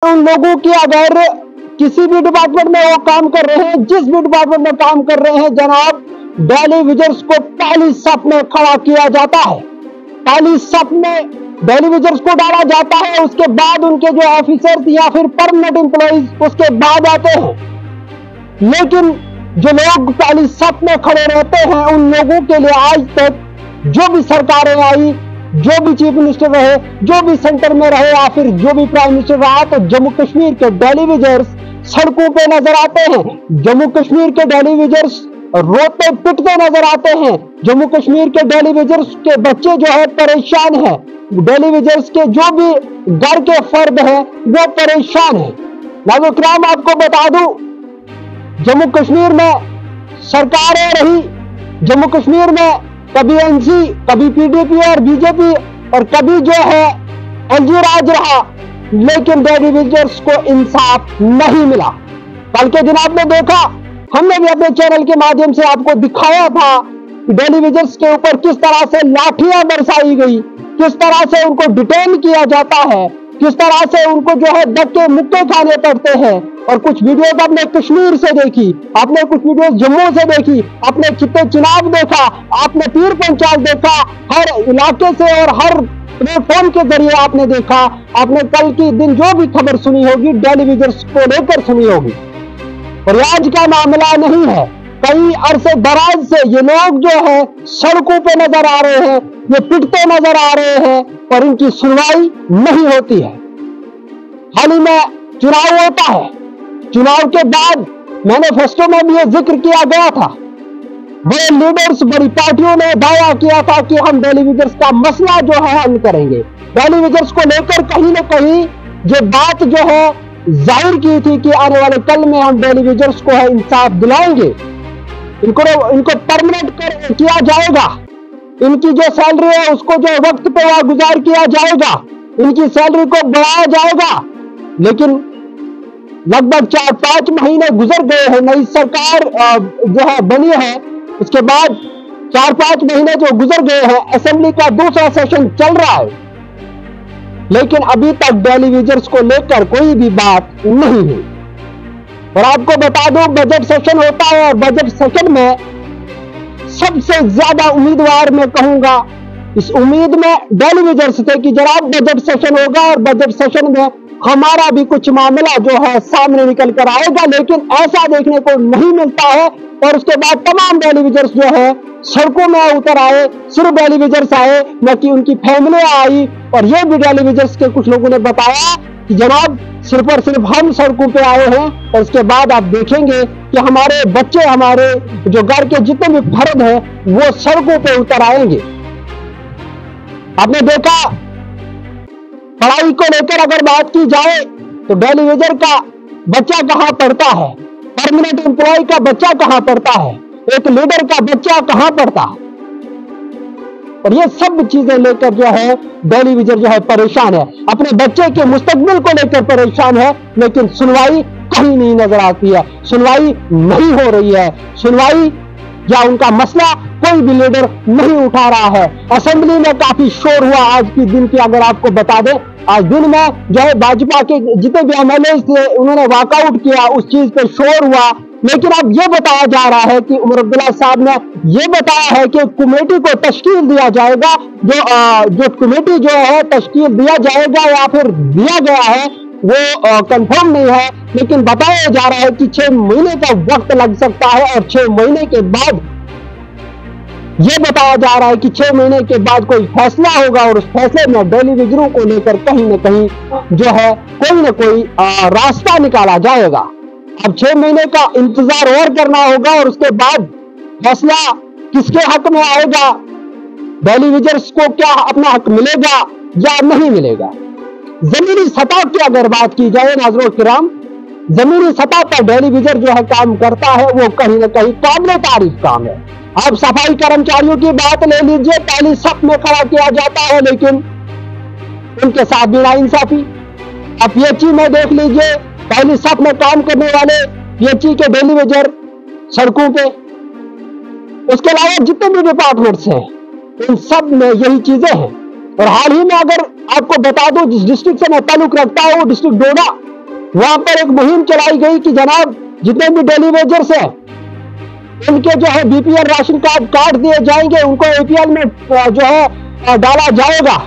उन लोगों की अगर किसी भी डिपार्टमेंट में वो काम कर रहे हैं, जिस भी डिपार्टमेंट में काम कर रहे हैं जनाब, डेली विजर्स को पहली सफ में खड़ा किया जाता है, पहली सफ में डेली विजर्स को डाला जाता है। उसके बाद उनके जो ऑफिसर्स या फिर परमानेंट एम्प्लॉइज उसके बाद आते हैं। लेकिन जो लोग पहली सफ में खड़े रहते हैं, उन लोगों के लिए आज तक जो भी सरकारें आई, जो भी चीफ मिनिस्टर रहे, जो भी सेंटर में रहे या फिर जो भी प्राइम मिनिस्टर रहा, तो जम्मू कश्मीर के डेली विजर्स सड़कों पे नजर आते हैं। जम्मू कश्मीर के डेली विजर्स रोते पिटते नजर आते हैं। जम्मू कश्मीर के डेली विजर्स के बच्चे जो है परेशान हैं। डेली विजर्स के जो भी घर के फर्द हैं वो परेशान हैं। नाज़रीन किराम, आपको बता दूं, जम्मू कश्मीर में सरकारें रही, जम्मू कश्मीर में कभी एनसी, कभी पीडीपी और बीजेपी, और कभी जो है एलजी राज रहा, लेकिन डेली विजर्स को इंसाफ नहीं मिला। कल के दिन आपने देखा, हमने भी अपने चैनल के माध्यम से आपको दिखाया था कि डेली विजर्स के ऊपर किस तरह से लाठियां बरसाई गई, किस तरह से उनको डिटेन किया जाता है, किस तरह से उनको जो है धक्के मुक्के खाने पड़ते हैं। और कुछ वीडियोस आपने कश्मीर से देखी, आपने कुछ वीडियोस जम्मू से देखी, आपने चित्ते चिनाब देखा, आपने पीर पंचाल देखा, हर इलाके से और हर प्लेटफॉर्म के जरिए आपने देखा। आपने कल के दिन जो भी खबर सुनी होगी डेली विजर्स को लेकर सुनी होगी। और आज का मामला नहीं है, कई अरसे दराज से ये लोग जो है सड़कों पे नजर आ रहे हैं, ये पिटते नजर आ रहे हैं और इनकी सुनवाई नहीं होती है। हाल ही में चुनाव होता है, चुनाव के बाद मैनिफेस्टो में भी ये जिक्र किया गया था। बड़े लीडर्स, बड़ी पार्टियों ने दावा किया था कि हम डेली विजर्स का मसला जो है हल करेंगे। डेली विजर्स को लेकर कहीं ना कहीं ये बात जो है जाहिर की थी कि आने वाले कल में हम डेली विजर्स को है इंसाफ दिलाएंगे, इनको परमानेंट किया जाएगा, इनकी जो सैलरी है उसको जो वक्त पे वहां गुजार किया जाएगा, इनकी सैलरी को बढ़ाया जाएगा। लेकिन लगभग 4-5 महीने गुजर गए हैं, नई सरकार जो है बनी है, उसके बाद 4-5 महीने जो गुजर गए हैं, असेंबली का दूसरा सेशन चल रहा है, लेकिन अभी तक डेली विजर्स को लेकर कोई भी बात नहीं है। और आपको बता दूं, बजट सेशन होता है और बजट सेशन में सबसे ज्यादा उम्मीदवार मैं कहूंगा, इस उम्मीद में डेली विजर्स थे कि जनाब बजट सेशन होगा और बजट सेशन में हमारा भी कुछ मामला जो है सामने निकल कर आएगा। लेकिन ऐसा देखने को नहीं मिलता है और उसके बाद तमाम डेली विजर्स जो है सड़कों में उतर आए। सिर्फ डेली विजर्स आए, न कि उनकी फैमिली आई। और ये भी डेली विजर्स के कुछ लोगों ने बताया कि जनाब सिर्फ और सिर्फ हम सड़कों पे आए हैं और उसके बाद आप देखेंगे कि हमारे बच्चे, हमारे जो घर के जितने भी फर्द हैं वो सड़कों पे उतर आएंगे। आपने देखा, पढ़ाई को लेकर अगर बात की जाए तो डेली विजर का बच्चा कहां पढ़ता है, परमानेंट एम्प्लॉय का बच्चा कहां पढ़ता है, एक लीडर का बच्चा कहां पढ़ता है। और ये सब चीजें लेकर जो है डेली विजर जो है परेशान है, अपने बच्चे के मुस्तकबिल को लेकर परेशान है। लेकिन सुनवाई कहीं नहीं नजर आती है, सुनवाई नहीं हो रही है, सुनवाई या उनका मसला कोई भी लीडर नहीं उठा रहा है। असेंबली में काफी शोर हुआ आज के दिन की अगर आपको बता दें, आज दिन में जो है भाजपा के जितने भी एमएलए थे उन्होंने वॉकआउट किया, उस चीज पे शोर हुआ। लेकिन अब ये बताया जा रहा है कि उमर अब्दुल्ला साहब ने ये बताया है कि कमेटी को तश्कील दिया जाएगा, जो कमेटी जो है तश्कील दिया जाएगा या फिर दिया गया है वो कंफर्म नहीं है, लेकिन बताया जा रहा है कि 6 महीने का वक्त लग सकता है। और 6 महीने के बाद ये बताया जा रहा है कि 6 महीने के बाद कोई फैसला होगा और उस फैसले में डेली विजरों को लेकर कहीं न कहीं जो है कोई न कोई रास्ता निकाला जाएगा। अब 6 महीने का इंतजार और करना होगा और उसके बाद फैसला किसके हक में आएगा, डेली विजर्स को क्या अपना हक मिलेगा या नहीं मिलेगा। जमीनी सतह की अगर बात की जाए नाज़रीन किराम, जमीनी सतह पर डेली विजर जो है काम करता है वो कहीं ना कहीं काबिल तारीफ काम है। आप सफाई कर्मचारियों की बात ले लीजिए, पहली सफ में खड़ा किया जाता है लेकिन उनके साथ भी नाइंसाफी। आप पीएचई में देख लीजिए, पहली सफ में काम करने वाले पीएचई के डेली विजर सड़कों पे, उसके अलावा जितने भी डिपार्टमेंट्स हैं इन सब में यही चीजें हैं। और हाल ही में अगर आपको बता दूं, जिस डिस्ट्रिक्ट से मैं ताल्लुक रखता हूं वो डिस्ट्रिक्ट डोडा, वहां पर एक मुहिम चलाई गई कि जनाब जितने भी डेली वेजर्स हैं उनके जो है बीपीएल राशन कार्ड काट दिए जाएंगे, उनको एपीएल में जो है डाला जाएगा।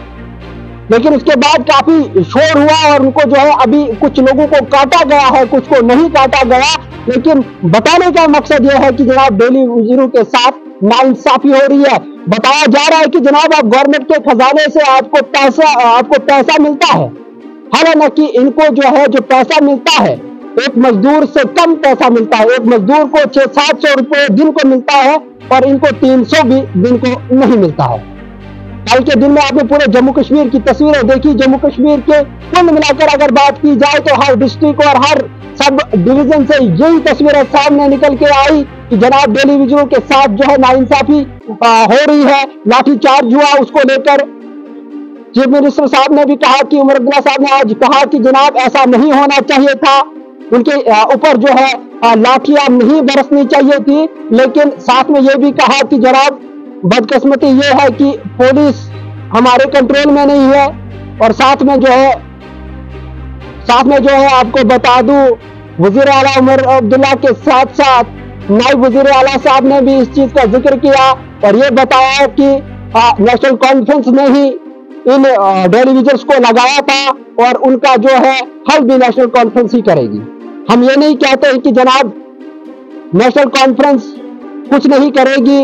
लेकिन उसके बाद काफी शोर हुआ और उनको जो है अभी कुछ लोगों को काटा गया है, कुछ को नहीं काटा गया। लेकिन बताने का मकसद यह है कि जनाब डेली वेजरों के साथ नाइंसाफी हो रही है। बताया जा रहा है कि जनाब आप गवर्नमेंट के खजाने से आपको पैसा मिलता है, हालांकि इनको जो है जो पैसा मिलता है एक मजदूर से कम पैसा मिलता है। एक मजदूर को 600-700 रुपए दिन को मिलता है और इनको 300 भी दिन को नहीं मिलता है। कल के दिन में आपने पूरे जम्मू कश्मीर की तस्वीरें देखी। जम्मू कश्मीर के कुल मिलाकर अगर बात की जाए तो हर डिस्ट्रिक्ट और हर सब डिवीजन से यही तस्वीरें सामने निकल के आई कि जनाब डेली वेजरों के साथ जो है नाइंसाफी हो रही है। लाठीचार्ज हुआ, उसको लेकर चीफ मिनिस्टर साहब ने भी कहा कि उमर अब्दुल्ला साहब ने आज कहा कि जनाब ऐसा नहीं होना चाहिए था, उनके ऊपर जो है लाठियां नहीं बरसनी चाहिए थी। लेकिन साथ में ये भी कहा कि जनाब बदकिस्मती ये है कि पुलिस हमारे कंट्रोल में नहीं है। और साथ में जो है आपको बता दूं, वजीर आला उमर अब्दुल्ला के साथ साथ नायब वजीर आला साहब ने भी इस चीज का जिक्र किया और ये बताया कि नेशनल कॉन्फ्रेंस ने ही इन डेली वेजर्स को लगाया था और उनका जो है हल भी नेशनल कॉन्फ्रेंस ही करेगी। हम ये नहीं कहते हैं कि जनाब नेशनल कॉन्फ्रेंस कुछ नहीं करेगी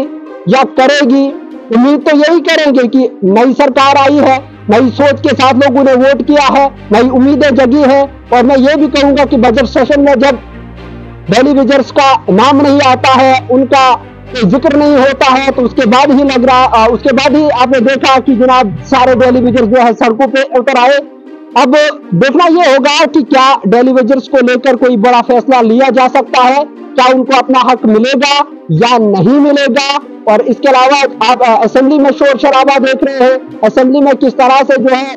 या करेगी, उम्मीद तो यही करेंगे कि नई सरकार आई है, नई सोच के साथ लोगों ने वोट किया है, नई उम्मीदें जगी है। और मैं ये भी कहूंगा कि बजट सेशन में जब डेली वेजर्स का नाम नहीं आता है, उनका कोई जिक्र नहीं होता है, तो उसके बाद ही आपने देखा कि जनाब सारे डेली वेजर्स जो है सड़कों पे उतर आए। अब देखना ये होगा कि क्या डेली वेजर्स को लेकर कोई बड़ा फैसला लिया जा सकता है, क्या उनको अपना हक मिलेगा या नहीं मिलेगा। और इसके अलावा आप असेंबली में शोर शराबा देख रहे हैं, असेंबली में किस तरह से जो है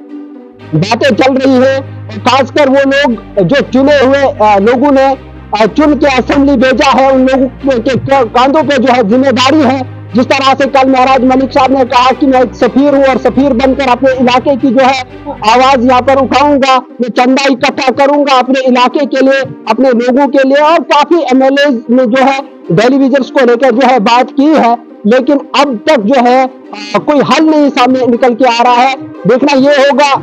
बातें चल रही है। खासकर वो लोग जो चुने हुए लोगों ने चुन के असेंबली भेजा है, उन लोगों के कांधों पे जो है जिम्मेदारी है। जिस तरह से कल महराज मलिक साहब ने कहा कि मैं एक सफीर हूं और सफीर बनकर अपने इलाके की जो है आवाज यहाँ पर उठाऊंगा, मैं चंदा इकट्ठा करूंगा अपने इलाके के लिए, अपने लोगों के लिए। और काफी एमएलए ने जो है डेली वेजर्स को लेकर जो है बात की है, लेकिन अब तक जो है कोई हल नहीं सामने निकल के आ रहा है। देखना ये होगा।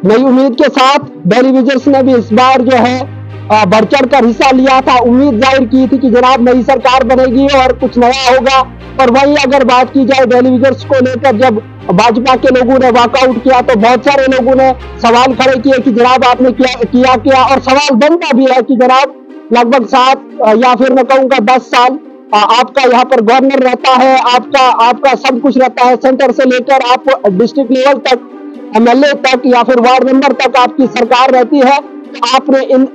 नई उम्मीद के साथ डेली वेजर्स ने भी इस बार जो है बढ़ चढ़ कर हिस्सा लिया था, उम्मीद जाहिर की थी कि जनाब नई सरकार बनेगी और कुछ नया होगा। और वहीं अगर बात की जाए डेली वेजर्स को लेकर, जब भाजपा के लोगों ने वॉकआउट किया तो बहुत सारे लोगों ने सवाल खड़े किए कि जनाब आपने किया। और सवाल बनता भी है कि जनाब लगभग 7 या फिर मैं कहूँगा 10 साल आपका यहाँ पर गवर्नर रहता है, आपका सब कुछ रहता है, सेंटर से लेकर आप डिस्ट्रिक्ट लेवल तक, एमएलए तक या फिर वार्ड मेंबर तक आपकी सरकार रहती है। आपने इन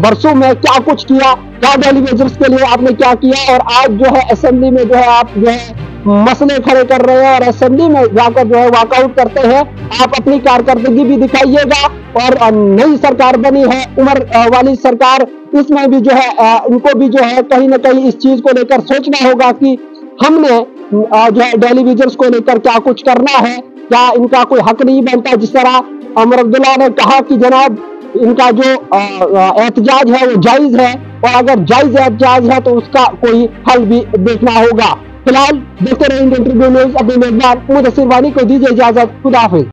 बरसों में क्या कुछ किया, क्या डेली वेजर्स के लिए आपने क्या किया। और आज जो है असेंबली में जो है आप जो है मसले खड़े कर रहे हैं और असेंबली में जाकर जो है वॉकआउट करते हैं। आप अपनी कारकर्दगी भी दिखाइएगा। और नई सरकार बनी है उमर वाली सरकार, इसमें भी जो है इनको भी जो है कहीं ना कहीं इस चीज को लेकर सोचना होगा कि हमने जो है डेली वेजर्स को लेकर क्या कुछ करना है, क्या इनका कोई हक नहीं बनता। जिस तरह उमर अब्दुल्ला ने कहा कि जनाब इनका जो एहतजाज है वो जायज है, और अगर जायज एहतजाज है तो उसका कोई हल भी देखना होगा। फिलहाल देखते रहे इंडियन ट्रिब्यून न्यूज़। अपने मेजबान मुदस्सिर वानी को दीजिए इजाजत। खुदा हाफिज।